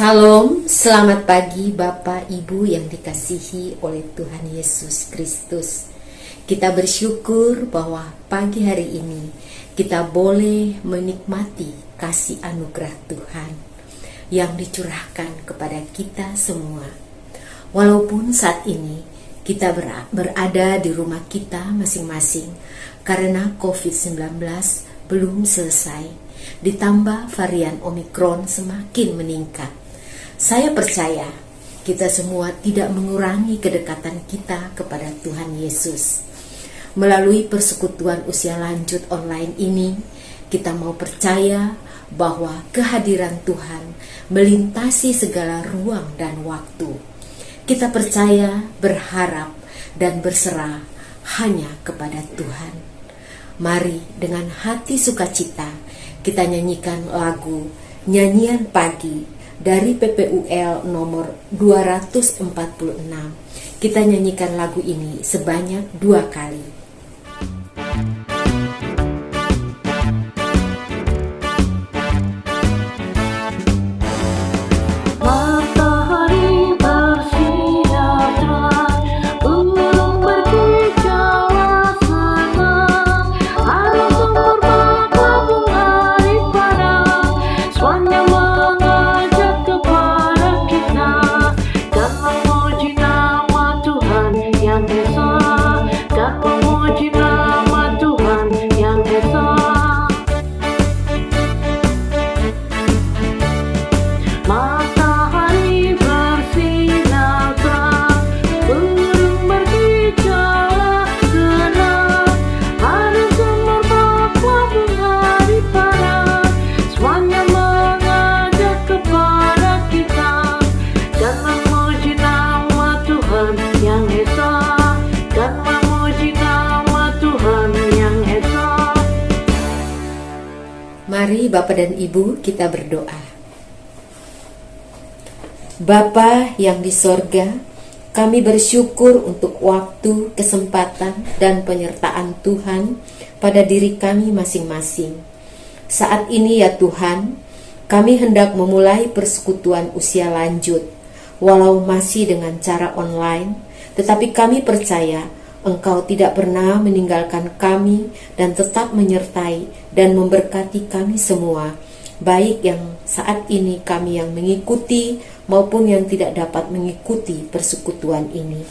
Salam, selamat pagi Bapak Ibu yang dikasihi oleh Tuhan Yesus Kristus. Kita bersyukur bahwa pagi hari ini kita boleh menikmati kasih anugerah Tuhan yang dicurahkan kepada kita semua. Walaupun saat ini kita berada di rumah kita masing-masing karena COVID-19 belum selesai, ditambah varian Omikron semakin meningkat. Saya percaya kita semua tidak mengurangi kedekatan kita kepada Tuhan Yesus. Melalui persekutuan usia lanjut online ini, kita mau percaya bahwa kehadiran Tuhan melintasi segala ruang dan waktu. Kita percaya, berharap, dan berserah hanya kepada Tuhan. Mari dengan hati sukacita kita nyanyikan lagu Nyanyian Pagi dari PPUL nomor 246. Kita nyanyikan lagu ini sebanyak 2 kali. Mari Bapak dan Ibu kita berdoa. Bapa yang di sorga, kami bersyukur untuk waktu, kesempatan, dan penyertaan Tuhan pada diri kami masing-masing. Saat ini ya Tuhan, kami hendak memulai persekutuan usia lanjut, walau masih dengan cara online, tetapi kami percaya Engkau tidak pernah meninggalkan kami dan tetap menyertai dan memberkati kami semua, baik yang saat ini kami yang mengikuti maupun yang tidak dapat mengikuti persekutuan ini.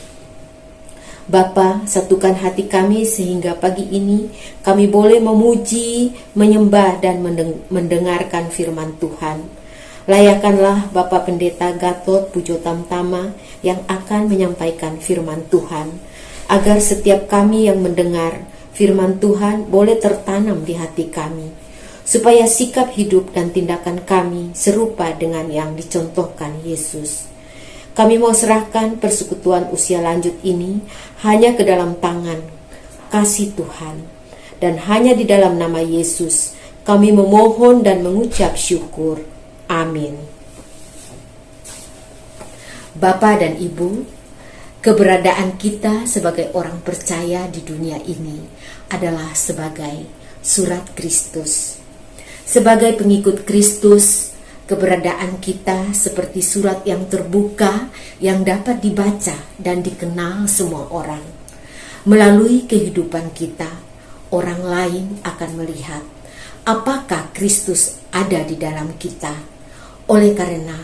Bapa, satukan hati kami sehingga pagi ini kami boleh memuji, menyembah dan mendengarkan firman Tuhan. Layakanlah Bapak Pendeta Gatot Pujo Tamtama yang akan menyampaikan firman Tuhan, agar setiap kami yang mendengar firman Tuhan boleh tertanam di hati kami, supaya sikap hidup dan tindakan kami serupa dengan yang dicontohkan Yesus. Kami mau serahkan persekutuan usia lanjut ini hanya ke dalam tangan kasih Tuhan, dan hanya di dalam nama Yesus kami memohon dan mengucap syukur. Amin. Bapak dan Ibu, keberadaan kita sebagai orang percaya di dunia ini adalah sebagai surat Kristus. Sebagai pengikut Kristus, keberadaan kita seperti surat yang terbuka yang dapat dibaca dan dikenal semua orang. Melalui kehidupan kita, orang lain akan melihat apakah Kristus ada di dalam kita. Oleh karena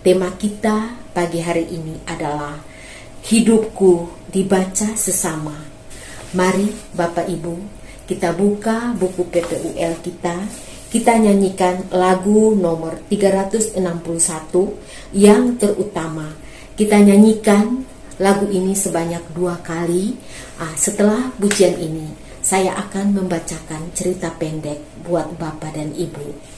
tema kita pagi hari ini adalah hidupku dibaca sesama. Mari Bapak Ibu, kita buka buku PPUL kita nyanyikan lagu nomor 361 yang terutama. Kita nyanyikan lagu ini sebanyak 2 kali. Setelah pujian ini, saya akan membacakan cerita pendek buat Bapak dan Ibu.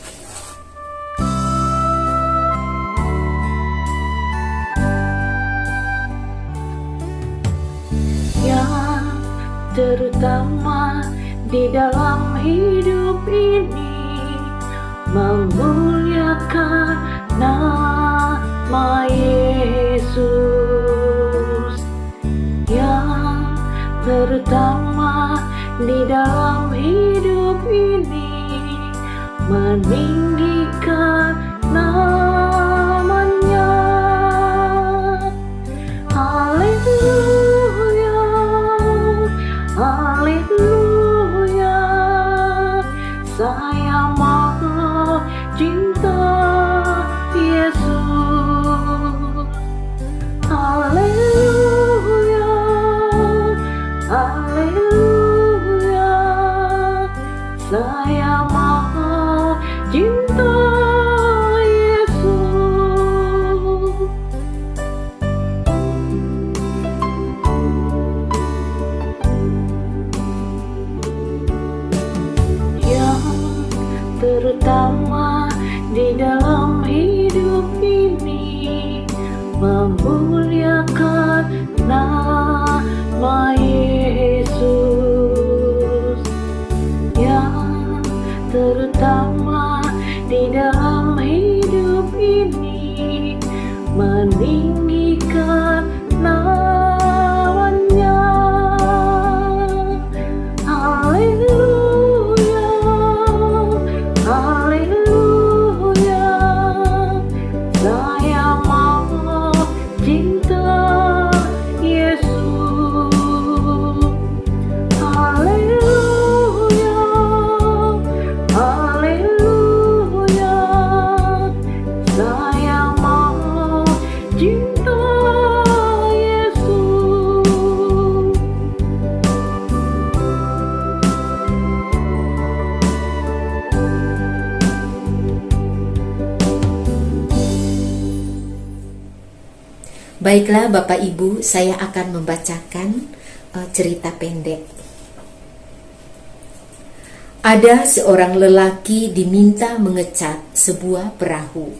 Terutama di dalam hidup ini, memuliakan nama Yesus. Yang terutama di dalam hidup ini, meninggikan nama Saya mau cinta Yesus. Yang terutama di dalam hidup ini, memuliakan nama Yesus. Yang terutama di dalam hidup ini, meninggikan namanya. Haleluya, haleluya. Saya mau cinta Yesus. Haleluya, haleluya. Saya mau cinta Yesus. Baiklah Bapak Ibu, saya akan membacakan cerita pendek. Ada seorang lelaki diminta mengecat sebuah perahu.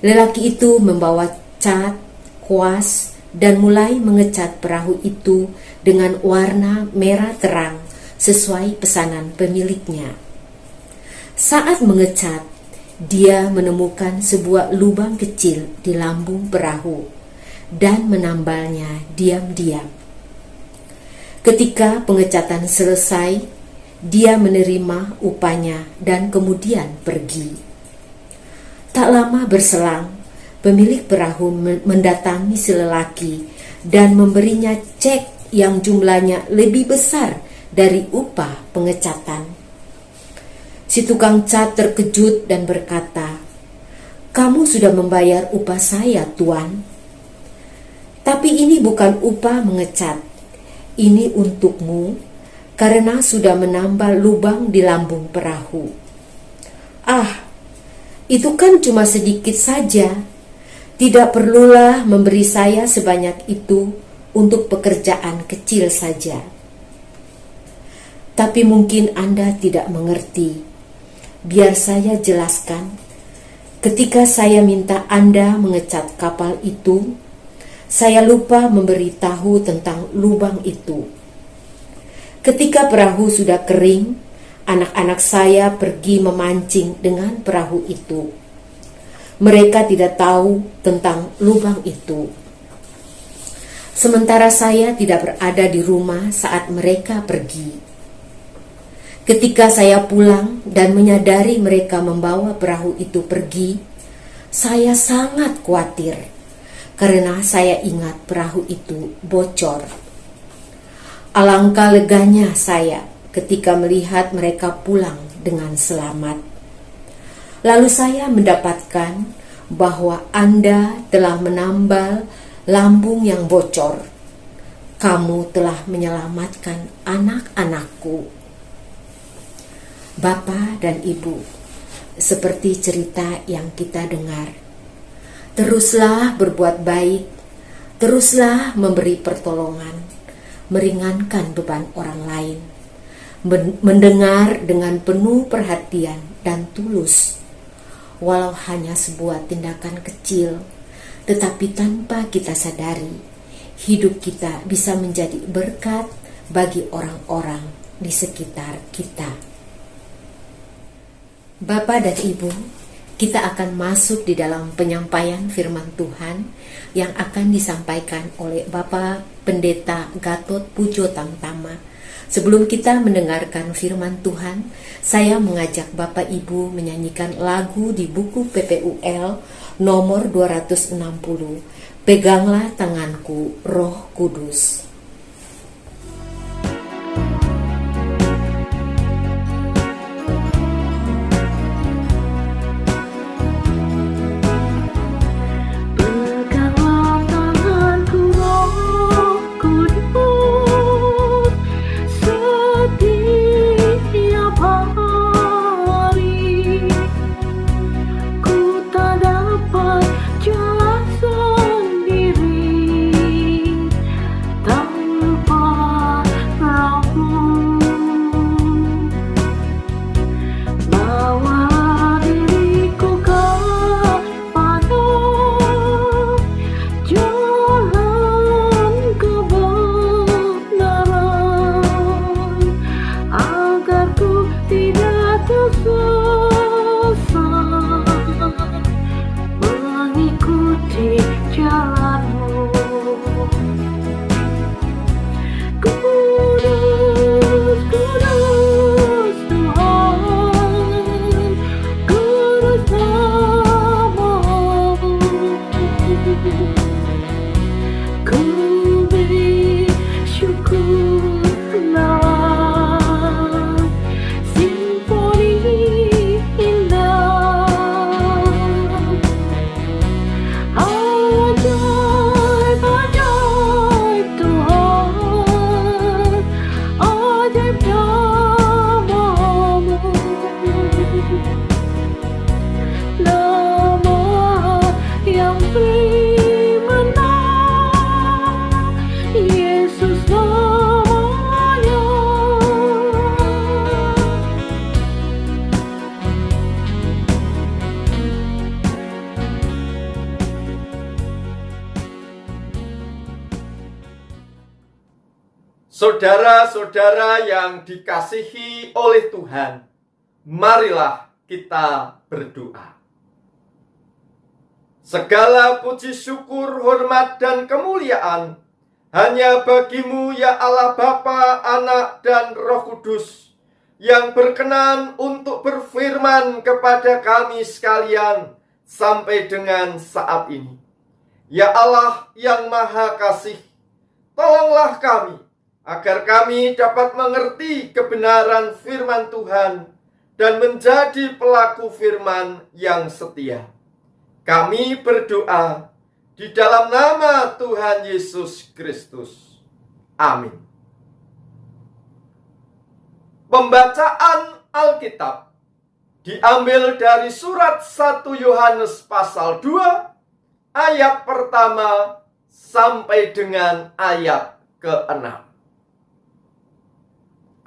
Lelaki itu membawa cat, kuas, dan mulai mengecat perahu itu dengan warna merah terang sesuai pesanan pemiliknya. Saat mengecat, dia menemukan sebuah lubang kecil di lambung perahu dan menambalnya diam-diam. Ketika pengecatan selesai, dia menerima upahnya dan kemudian pergi. Tak lama berselang, pemilik perahu mendatangi si lelaki dan memberinya cek yang jumlahnya lebih besar dari upah pengecatan. Si tukang cat terkejut dan berkata, "Kamu sudah membayar upah saya, Tuan. Tapi ini bukan upah mengecat. Ini untukmu karena sudah menambal lubang di lambung perahu." "Ah, itu kan cuma sedikit saja. Tidak perlulah memberi saya sebanyak itu untuk pekerjaan kecil saja." "Tapi mungkin Anda tidak mengerti. Biar saya jelaskan. Ketika saya minta Anda mengecat kapal itu, saya lupa memberitahu tentang lubang itu. Ketika perahu sudah kering, anak-anak saya pergi memancing dengan perahu itu. Mereka tidak tahu tentang lubang itu. Sementara saya tidak berada di rumah saat mereka pergi. Ketika saya pulang dan menyadari mereka membawa perahu itu pergi, saya sangat khawatir karena saya ingat perahu itu bocor. Alangkah leganya saya ketika melihat mereka pulang dengan selamat. Lalu saya mendapatkan bahwa Anda telah menambal lambung yang bocor. Kamu telah menyelamatkan anak-anakku." Bapak dan Ibu, seperti cerita yang kita dengar, teruslah berbuat baik, teruslah memberi pertolongan, meringankan beban orang lain, mendengar dengan penuh perhatian dan tulus, walau hanya sebuah tindakan kecil, tetapi tanpa kita sadari, hidup kita bisa menjadi berkat bagi orang-orang di sekitar kita. Bapak dan Ibu, kita akan masuk di dalam penyampaian firman Tuhan yang akan disampaikan oleh Bapak Pendeta Gatot Pujo Tamtama. Sebelum kita mendengarkan firman Tuhan, saya mengajak Bapak Ibu menyanyikan lagu di buku PPUL nomor 260, "Peganglah Tanganku, Roh Kudus." Setiap Saudara-saudara yang dikasihi oleh Tuhan, marilah kita berdoa. Segala puji syukur, hormat, dan kemuliaan hanya bagimu ya Allah Bapa, Anak, dan Roh Kudus, yang berkenan untuk berfirman kepada kami sekalian sampai dengan saat ini. Ya Allah yang Maha Kasih, tolonglah kami agar kami dapat mengerti kebenaran firman Tuhan dan menjadi pelaku firman yang setia. Kami berdoa di dalam nama Tuhan Yesus Kristus. Amin. Pembacaan Alkitab diambil dari surat 1 Yohanes pasal 2 ayat pertama sampai dengan ayat ke-6.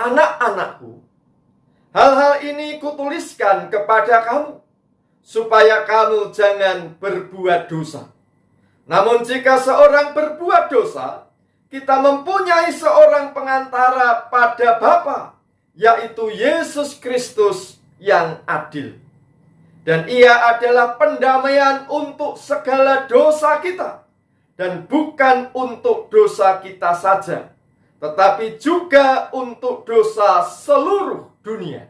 Anak-anakku, hal-hal ini kutuliskan kepada kamu, supaya kamu jangan berbuat dosa. Namun jika seorang berbuat dosa, kita mempunyai seorang pengantara pada Bapa, yaitu Yesus Kristus yang adil. Dan ia adalah pendamaian untuk segala dosa kita, dan bukan untuk dosa kita saja, tetapi juga untuk dosa seluruh dunia.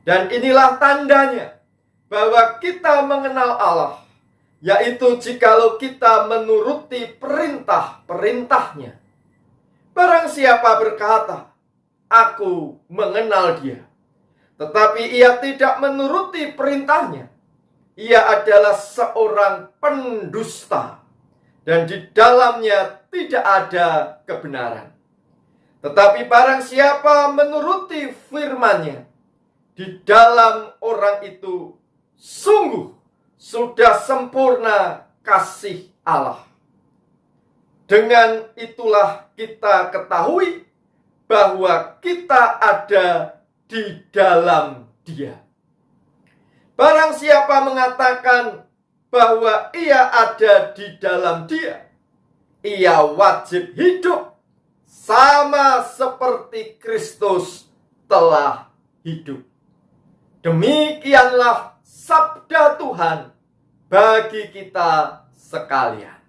Dan inilah tandanya bahwa kita mengenal Allah, yaitu jikalau kita menuruti perintah-perintahnya. Barang siapa berkata, "Aku mengenal Dia," tetapi ia tidak menuruti perintahnya, ia adalah seorang pendusta, dan di dalamnya tidak ada kebenaran. Tetapi barang siapa menuruti firman-Nya, di dalam orang itu sungguh sudah sempurna kasih Allah. Dengan itulah kita ketahui bahwa kita ada di dalam Dia. Barang siapa mengatakan bahwa ia ada di dalam Dia, ia wajib hidup sama seperti Kristus telah hidup. Demikianlah sabda Tuhan bagi kita sekalian.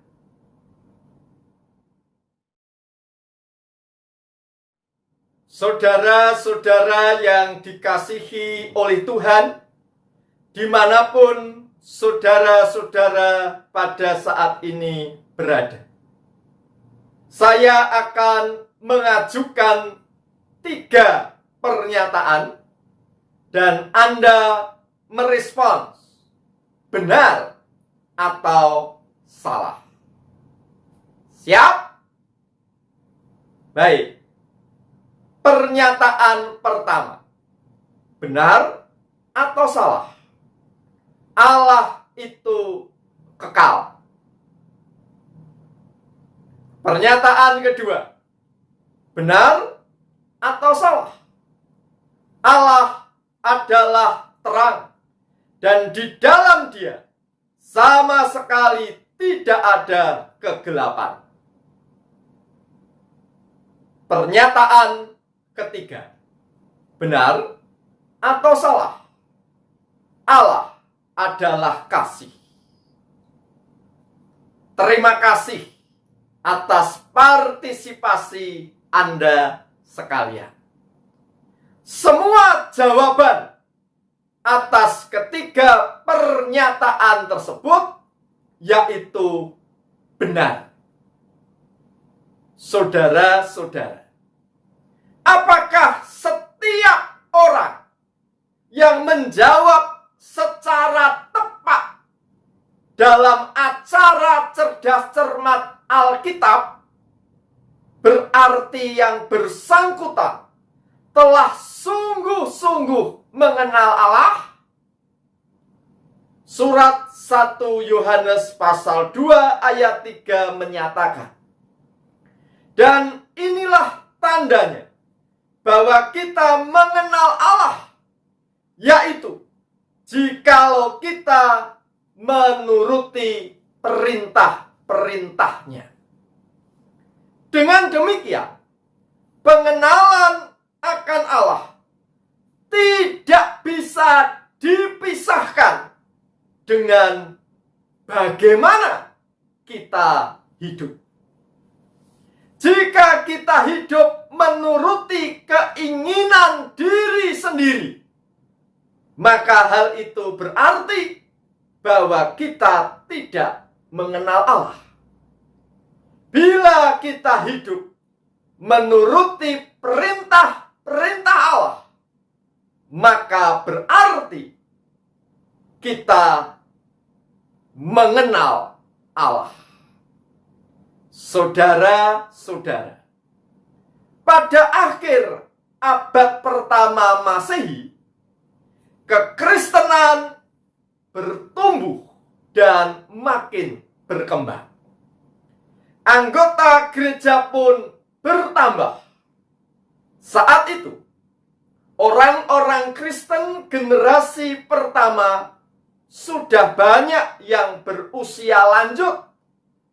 Saudara-saudara yang dikasihi oleh Tuhan, dimanapun saudara-saudara pada saat ini berada, saya akan mengajukan 3 pernyataan dan Anda merespons benar atau salah. Siap? Baik. Pernyataan pertama. Benar atau salah? Allah itu kekal. Pernyataan kedua. Benar atau salah? Allah adalah terang, dan di dalam Dia sama sekali tidak ada kegelapan. Pernyataan ketiga. Benar atau salah? Allah adalah kasih. Terima kasih atas partisipasi Anda sekalian. Semua jawaban atas ketiga pernyataan tersebut yaitu benar. Saudara-saudara, apakah setiap orang yang menjawab secara tepat dalam acara cerdas cermat Alkitab berarti yang bersangkutan telah sungguh-sungguh mengenal Allah? Surat 1 Yohanes pasal 2 ayat 3 menyatakan, dan inilah tandanya bahwa kita mengenal Allah, yaitu jikalau kita menuruti perintah-perintahnya. Dengan demikian, pengenalan akan Allah tidak bisa dipisahkan dengan bagaimana kita hidup. Jika kita hidup menuruti keinginan diri sendiri, maka hal itu berarti bahwa kita tidak mengenal Allah. Bila kita hidup menuruti perintah-perintah Allah, maka berarti kita mengenal Allah. Saudara-saudara, pada akhir abad pertama Masehi, kekristenan bertumbuh dan makin berkembang. Anggota gereja pun bertambah. Saat itu, orang-orang Kristen generasi pertama sudah banyak yang berusia lanjut,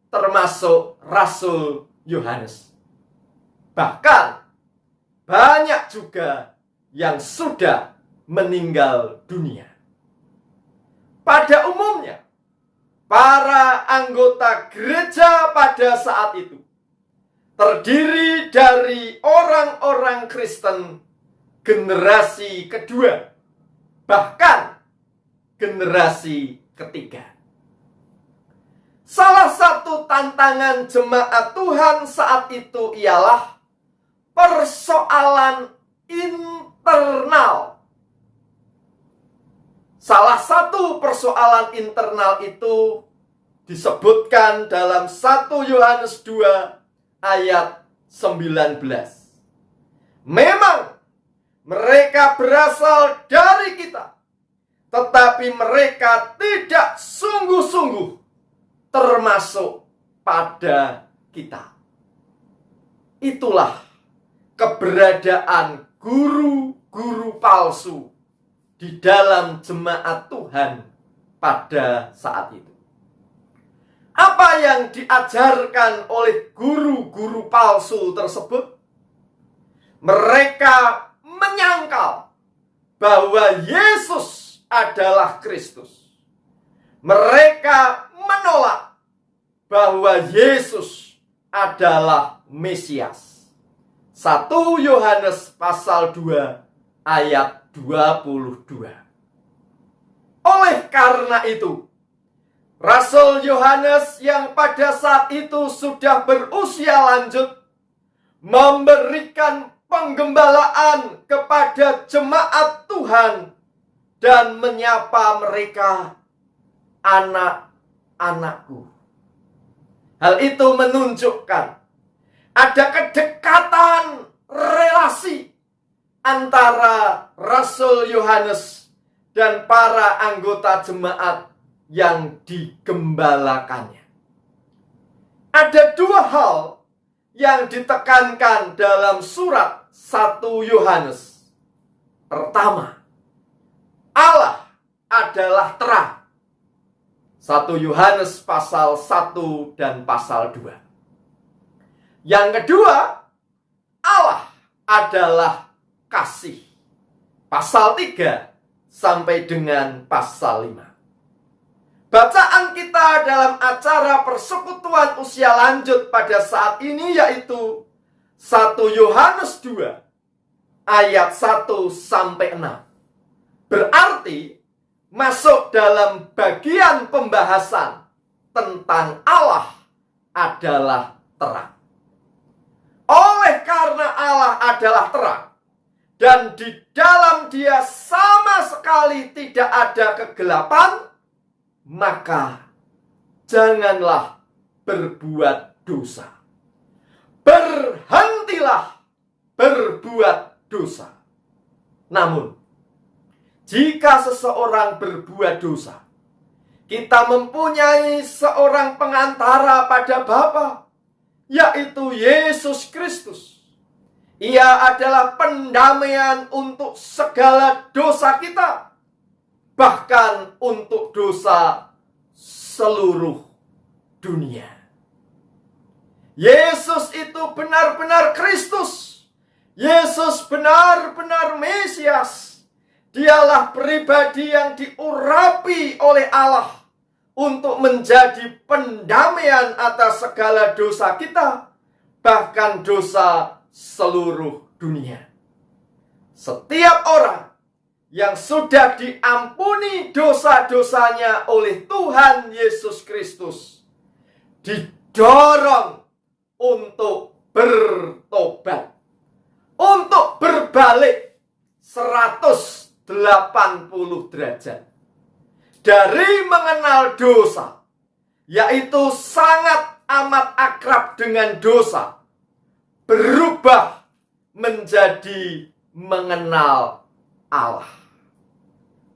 termasuk Rasul Yohanes. Bahkan banyak juga yang sudah meninggal dunia. Pada umumnya, para anggota gereja pada saat itu terdiri dari orang-orang Kristen generasi kedua, bahkan generasi ketiga. Salah satu tantangan jemaat Tuhan saat itu ialah persoalan internal. Salah satu persoalan internal itu disebutkan dalam 1 Yohanes 2 ayat 19. Memang mereka berasal dari kita, tetapi mereka tidak sungguh-sungguh termasuk pada kita. Itulah keberadaan guru-guru palsu di dalam jemaat Tuhan pada saat itu. Apa yang diajarkan oleh guru-guru palsu tersebut? Mereka menyangkal bahwa Yesus adalah Kristus. Mereka menolak bahwa Yesus adalah Mesias. 1 Yohanes pasal 2 ayat 22. Oleh karena itu, Rasul Yohanes yang pada saat itu sudah berusia lanjut memberikan penggembalaan kepada jemaat Tuhan dan menyapa mereka anak-anakku. Hal itu menunjukkan ada kedekatan relasi antara Rasul Yohanes dan para anggota jemaat yang digembalakannya. Ada dua hal yang ditekankan dalam surat 1 Yohanes. Pertama, Allah adalah terang. 1 Yohanes pasal 1 dan pasal 2. Yang kedua, Allah adalah kasih. Pasal 3 sampai dengan pasal 5. Bacaan kita dalam acara persekutuan usia lanjut pada saat ini yaitu 1 Yohanes 2 ayat 1 sampai 6. Berarti masuk dalam bagian pembahasan tentang Allah adalah terang. Oleh karena Allah adalah terang dan di dalam Dia sama sekali tidak ada kegelapan, maka janganlah berbuat dosa. Berhentilah berbuat dosa. Namun, jika seseorang berbuat dosa, kita mempunyai seorang pengantara pada Bapa, yaitu Yesus Kristus. Ia adalah pendamaian untuk segala dosa kita, bahkan untuk dosa seluruh dunia. Yesus itu benar-benar Kristus Yesus benar-benar Mesias. Dialah pribadi yang diurapi oleh Allah untuk menjadi pendamaian atas segala dosa kita, bahkan dosa seluruh dunia. Setiap orang yang sudah diampuni dosa-dosanya oleh Tuhan Yesus Kristus didorong untuk bertobat, untuk berbalik 180 derajat dari mengenal dosa, yaitu sangat amat akrab dengan dosa, berubah menjadi mengenal Allah,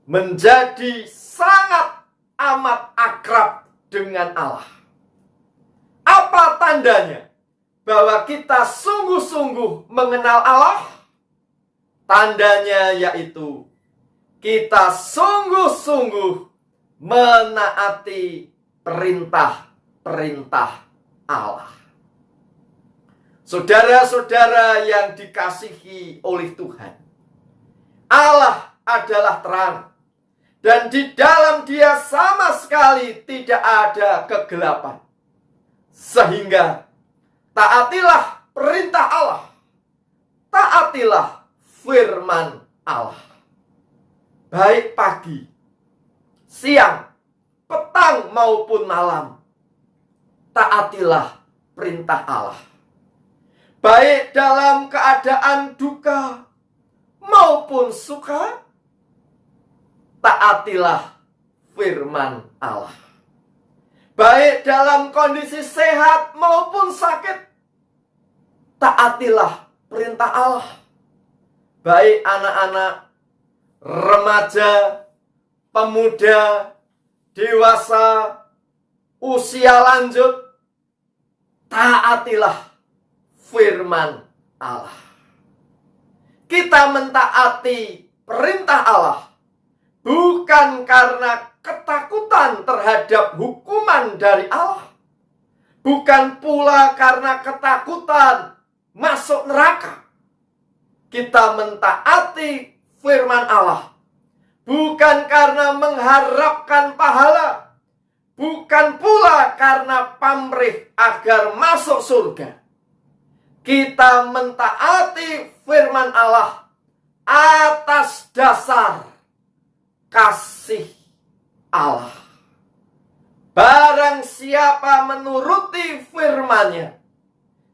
menjadi sangat amat akrab dengan Allah. Apa tandanya bahwa kita sungguh-sungguh mengenal Allah? Tandanya yaitu kita sungguh-sungguh menaati perintah-perintah Allah. Saudara-saudara yang dikasihi oleh Tuhan, Allah adalah terang, dan di dalam Dia sama sekali tidak ada kegelapan. Sehingga taatilah perintah Allah, taatilah firman Allah. Baik pagi, siang, petang maupun malam, taatilah perintah Allah. Baik dalam keadaan duka maupun suka, taatilah firman Allah. Baik dalam kondisi sehat maupun sakit, taatilah perintah Allah. Baik anak-anak, remaja, pemuda, dewasa, usia lanjut, taatilah firman Allah. Kita mentaati perintah Allah bukan karena ketakutan terhadap hukuman dari Allah, bukan pula karena ketakutan masuk neraka. Kita mentaati firman Allah bukan karena mengharapkan pahala, bukan pula karena pamrih agar masuk surga. Kita mentaati firman Allah atas dasar kasih Allah. Barang siapa menuruti firman-Nya,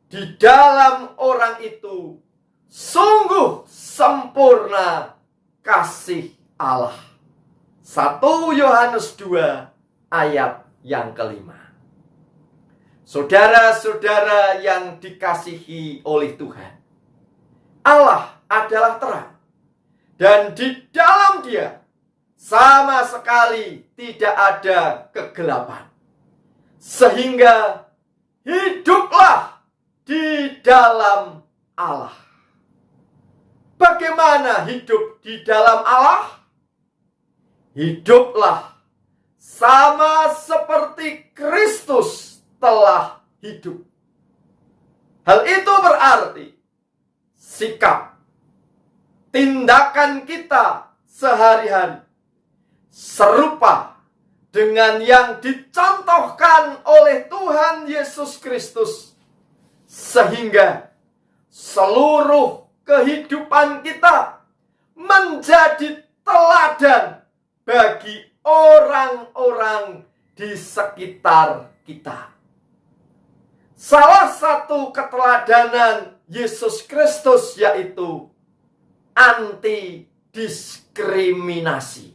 di dalam orang itu sungguh sempurna kasih Allah. 1 Yohanes 2 ayat yang kelima. Saudara-saudara yang dikasihi oleh Tuhan, Allah adalah terang, dan di dalam Dia sama sekali tidak ada kegelapan. Sehingga hiduplah di dalam Allah. Bagaimana hidup di dalam Allah? Hiduplah sama seperti Kristus telah hidup. Hal itu berarti sikap, tindakan kita sehari-hari serupa dengan yang dicontohkan oleh Tuhan Yesus Kristus, sehingga seluruh kehidupan kita menjadi teladan bagi orang-orang di sekitar kita. Salah satu keteladanan Yesus Kristus yaitu anti-diskriminasi.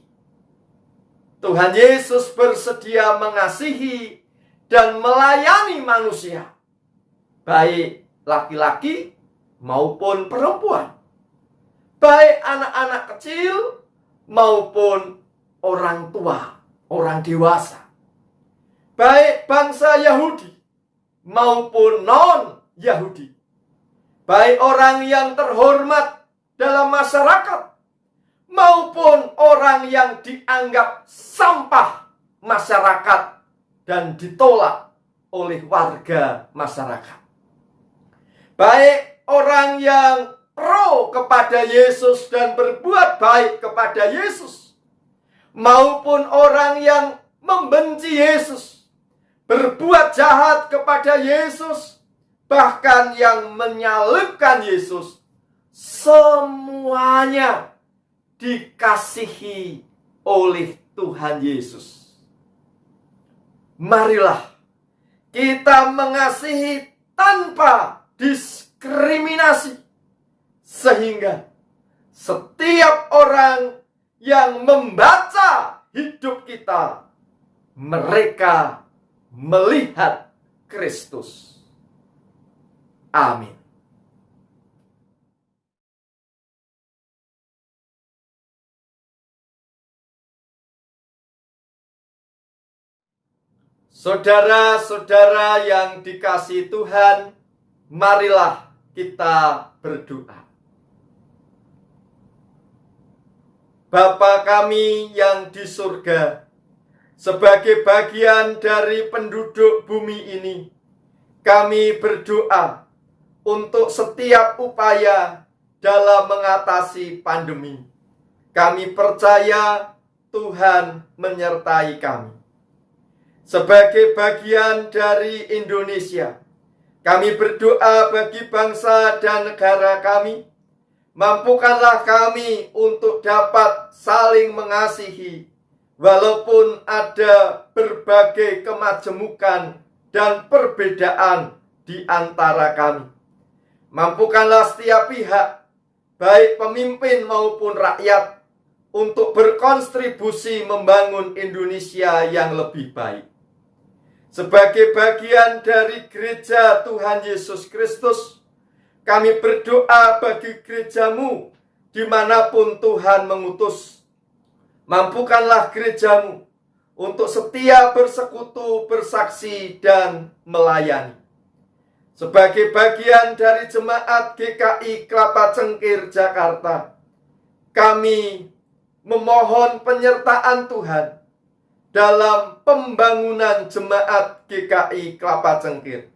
Tuhan Yesus bersedia mengasihi dan melayani manusia, baik laki-laki maupun perempuan, baik anak-anak kecil maupun orang tua, orang dewasa, baik bangsa Yahudi maupun non-Yahudi, baik orang yang terhormat dalam masyarakat maupun orang yang dianggap sampah masyarakat dan ditolak oleh warga masyarakat, baik orang yang pro kepada Yesus dan berbuat baik kepada Yesus, maupun orang yang membenci Yesus, berbuat jahat kepada Yesus, bahkan yang menyalibkan Yesus, semuanya dikasihi oleh Tuhan Yesus. Marilah kita mengasihi tanpa diskriminasi, sehingga setiap orang yang membaca hidup kita, mereka melihat Kristus. Amin. Saudara-saudara yang dikasihi Tuhan, marilah kita berdoa. Bapa kami yang di surga, sebagai bagian dari penduduk bumi ini, kami berdoa untuk setiap upaya dalam mengatasi pandemi. Kami percaya Tuhan menyertai kami. Sebagai bagian dari Indonesia, kami berdoa bagi bangsa dan negara kami. Mampukanlah kami untuk dapat saling mengasihi, walaupun ada berbagai kemajemukan dan perbedaan di antara kami. Mampukanlah setiap pihak, baik pemimpin maupun rakyat, untuk berkontribusi membangun Indonesia yang lebih baik. Sebagai bagian dari gereja Tuhan Yesus Kristus, kami berdoa bagi gerejamu dimanapun Tuhan mengutus. Mampukanlah gerejamu untuk setia bersekutu, bersaksi, dan melayani. Sebagai bagian dari jemaat GKI Kelapa Cengkir Jakarta, kami memohon penyertaan Tuhan dalam pembangunan jemaat GKI Kelapa Cengkir.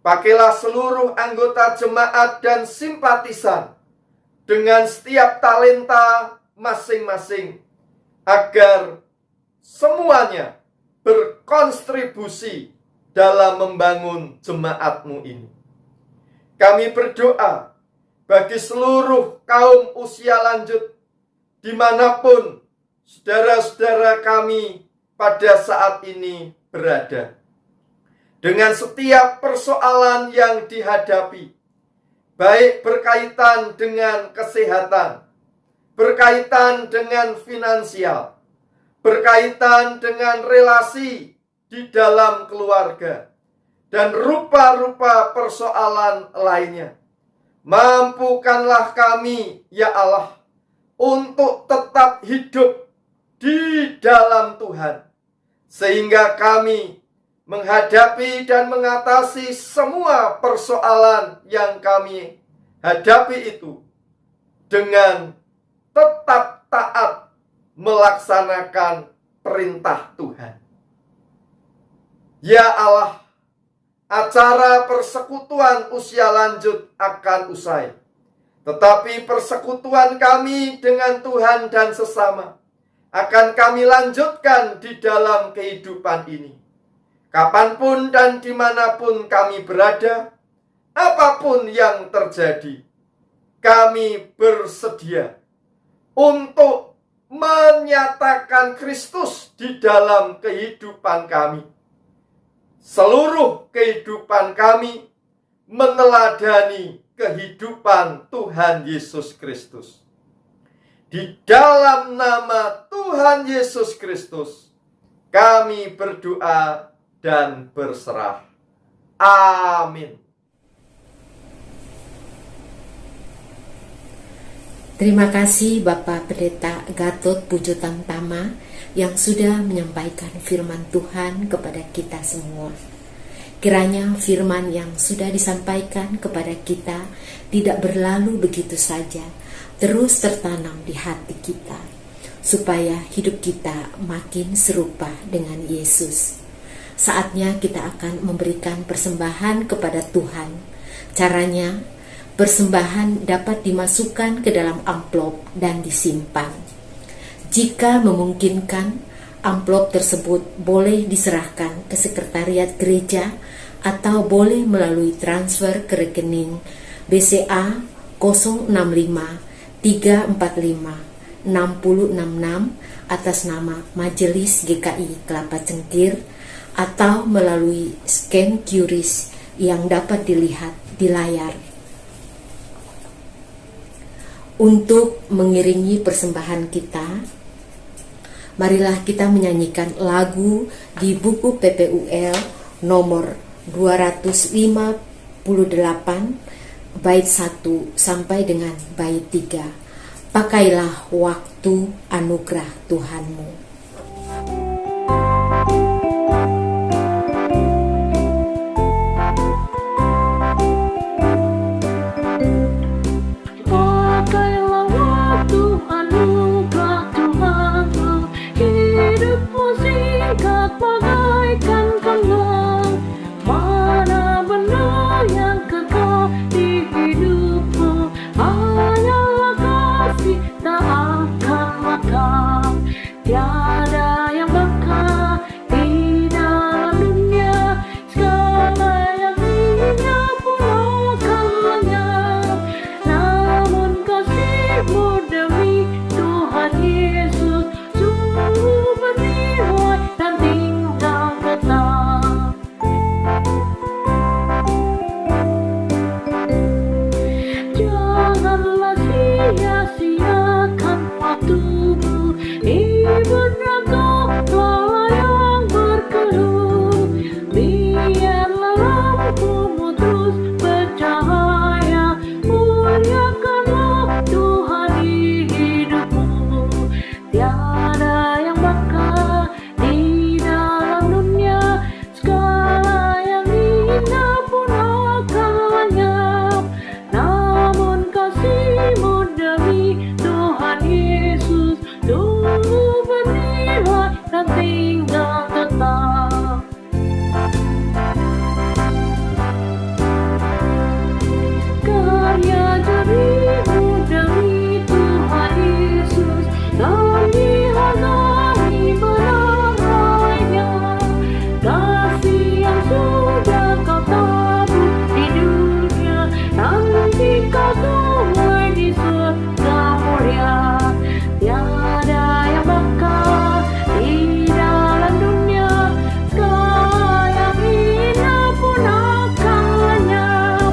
Pakailah seluruh anggota jemaat dan simpatisan dengan setiap talenta masing-masing, agar semuanya berkontribusi dalam membangun jemaatmu ini. Kami berdoa bagi seluruh kaum usia lanjut, dimanapun saudara-saudara kami pada saat ini berada. Dengan setiap persoalan yang dihadapi, baik berkaitan dengan kesehatan, berkaitan dengan finansial, berkaitan dengan relasi di dalam keluarga, dan rupa-rupa persoalan lainnya. Mampukanlah kami, ya Allah, untuk tetap hidup di dalam Tuhan, sehingga kami menghadapi dan mengatasi semua persoalan yang kami hadapi itu dengan tetap taat melaksanakan perintah Tuhan. Ya Allah, acara persekutuan usia lanjut akan usai, tetapi persekutuan kami dengan Tuhan dan sesama akan kami lanjutkan di dalam kehidupan ini. Kapanpun dan dimanapun kami berada, apapun yang terjadi, kami bersedia untuk menyatakan Kristus di dalam kehidupan kami. Seluruh kehidupan kami meneladani kehidupan Tuhan Yesus Kristus. Di dalam nama Tuhan Yesus Kristus, kami berdoa dan berserah. Amin. Terima kasih Bapak Pendeta Gatot Pujo Tamtama yang sudah menyampaikan firman Tuhan kepada kita semua. Kiranya firman yang sudah disampaikan kepada kita tidak berlalu begitu saja, terus tertanam di hati kita, supaya hidup kita makin serupa dengan Yesus. Saatnya kita akan memberikan persembahan kepada Tuhan. Caranya, persembahan dapat dimasukkan ke dalam amplop dan disimpan. Jika memungkinkan, amplop tersebut boleh diserahkan ke sekretariat gereja atau boleh melalui transfer ke rekening BCA 065 345 6066 atas nama Majelis GKI Kelapa Cengkir atau melalui scan QRIS yang dapat dilihat di layar. Untuk mengiringi persembahan kita, marilah kita menyanyikan lagu di buku PPUL nomor 258 bait 1 sampai dengan bait 3. Pakailah waktu anugerah Tuhanmu. Pakailah waktu anugerah Tuhanmu, hidupmu singkat bagaikan kembang. Mana benar yang kekal di hidupmu, hanyalah kasih tak akan lekang. Tiada yang bakal di dalam dunia, segala yang hina pun akan lenyap. Namun kasih-Mu demi Tuhan Yesus sungguh bernilai dan tinggal tetap. Janganlah sia-siakan waktumu, ibadahlah yang berkeluh. Biarlah lampumu terus bercahaya, muliakanlah Tuhan di hidupmu. Tiada yang bakal di dalam dunia, segala yang hina pun akan lenyap. Namun kasih-Mu demi Tuhan Yesus sungguh bernilai dan tinggal tetap. Karya jarimu demi Tuhan Yesus tak dihargai benar-benarnya. Kasih yang sudah kau tabur di dunia, nanti kau tuai di surga mulia. Tiada yang bakal di dalam dunia, segala yang hina pun akan lenyap.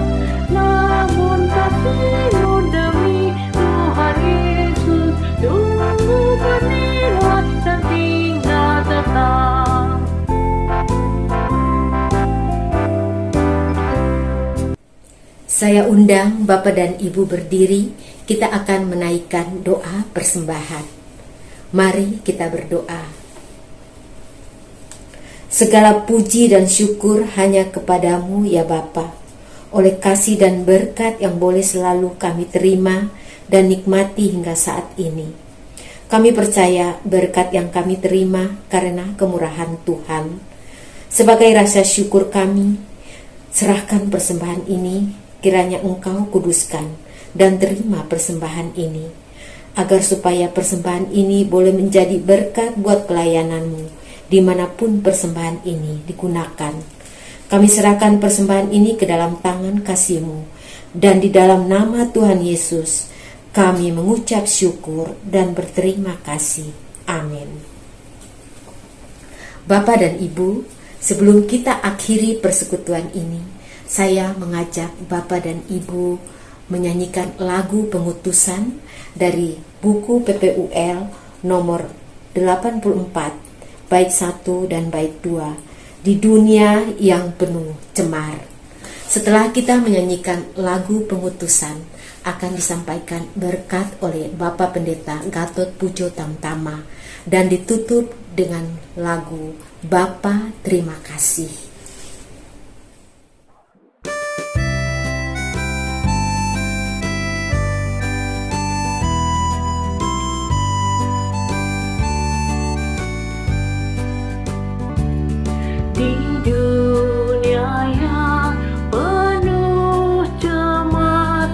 Namun kasih-Mu demi Tuhan Yesus sungguh bernilai dan tinggal tetap. Saya undang Bapak dan Ibu berdiri, kita akan menaikkan doa persembahan. Mari kita berdoa. Segala puji dan syukur hanya kepadamu ya Bapa, oleh kasih dan berkat yang boleh selalu kami terima dan nikmati hingga saat ini. Kami percaya berkat yang kami terima karena kemurahan Tuhan. Sebagai rasa syukur kami, serahkan persembahan ini, kiranya Engkau kuduskan dan terima persembahan ini, agar supaya persembahan ini boleh menjadi berkat buat pelayanan-Mu, dimanapun persembahan ini digunakan. Kami serahkan persembahan ini ke dalam tangan kasih-Mu, dan di dalam nama Tuhan Yesus, kami mengucap syukur dan berterima kasih. Amin. Bapak dan Ibu, sebelum kita akhiri persekutuan ini, saya mengajak Bapak dan Ibu menyanyikan lagu pengutusan dari buku PPUL nomor 84 bait 1 dan bait 2, di dunia yang penuh cemar. Setelah kita menyanyikan lagu pengutusan, akan disampaikan berkat oleh Bapak Pendeta Gatot Pujo Tamtama dan ditutup dengan lagu Bapa Terima Kasih. Di dunia yang penuh cemar,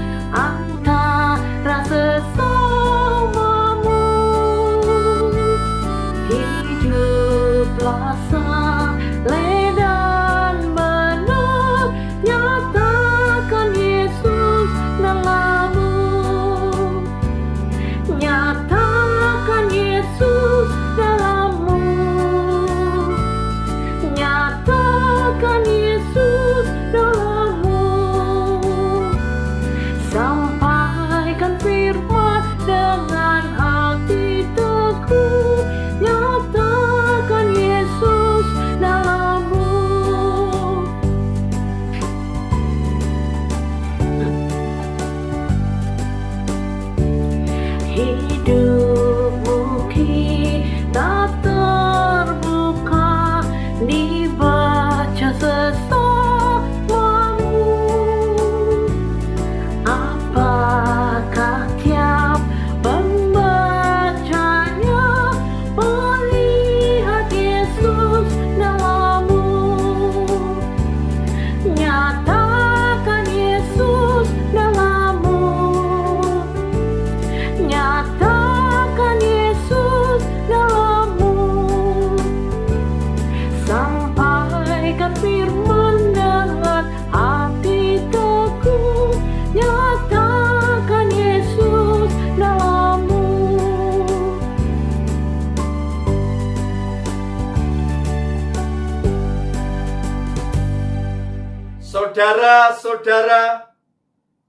Saudara-saudara,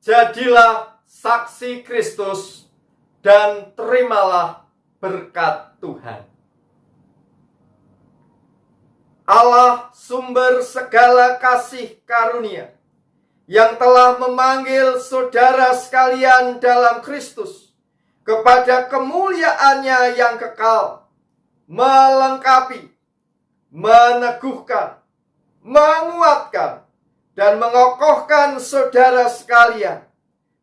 jadilah saksi Kristus dan terimalah berkat Tuhan. Allah sumber segala kasih karunia yang telah memanggil saudara sekalian dalam Kristus kepada kemuliaannya yang kekal, melengkapi, meneguhkan, menguatkan, dan mengokohkan saudara sekalian,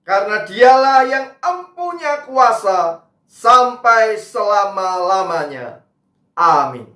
karena Dialah yang empunya kuasa sampai selama-lamanya. Amin.